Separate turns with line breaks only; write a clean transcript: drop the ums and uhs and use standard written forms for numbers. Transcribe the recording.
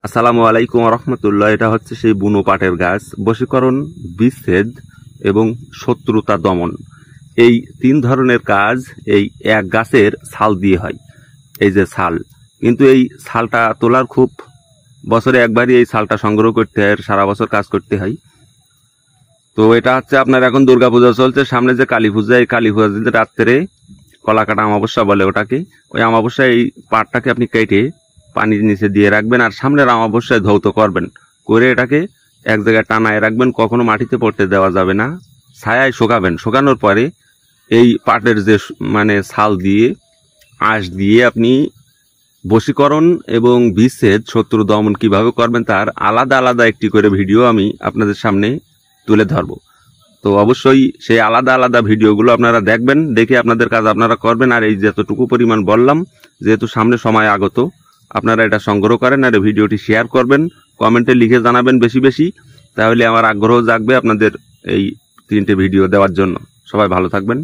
আসসালামু আলাইকুম রহমতুল্লাহ। এটা হচ্ছে সেই বুনো পাটের গাছ। বশীকরণ, বিচ্ছেদ এবং শত্রুতা দমন, এই তিন ধরনের কাজ এই এক গাছের ছাল দিয়ে হয়। এই যে ছাল, কিন্তু এই ছালটা তোলার খুব বছরে একবারই এই ছালটা সংগ্রহ করতে হয়, সারা বছর কাজ করতে হয়। তো এটা হচ্ছে আপনার এখন দুর্গাপূজা চলছে, সামনে যে কালী পূজা, এই কালী পূজা রাত্রে কলাকাটা অমাবস্যা বলে ওটাকে, ওই অমাবস্যায় এই পাটটাকে আপনি কেটে পানির নিচে দিয়ে রাখবেন আর সামনের অমাবস্যায় ধৌত করবেন, করে এটাকে এক জায়গায় টানায় রাখবেন, কখনো মাটিতে পড়তে দেওয়া যাবে না। ছায়ায় শুকাবেন, শুকানোর পরে এই পাটের যে ছাল দিয়ে আঁশ দিয়ে আপনি বশীকরণ এবং বিচ্ছেদ, শত্রু দমন কিভাবে করবেন তার আলাদা আলাদা একটি করে ভিডিও আমি আপনাদের সামনে তুলে ধরবো। তো অবশ্যই সেই আলাদা আলাদা ভিডিওগুলো আপনারা দেখবেন, দেখে আপনাদের কাজ আপনারা করবেন। আর এই যতটুকু পরিমাণ বললাম, যেহেতু সামনে সময় আগত, আপনারা এটা সংগ্রহ করেন আর ভিডিওটি শেয়ার করবেন, কমেন্টে লিখে জানাবেন বেশি বেশি, তাহলে আমার আগ্রহ জাগবে আপনাদের এই 3টে ভিডিও দেওয়ার জন্য। সবাই ভালো থাকবেন।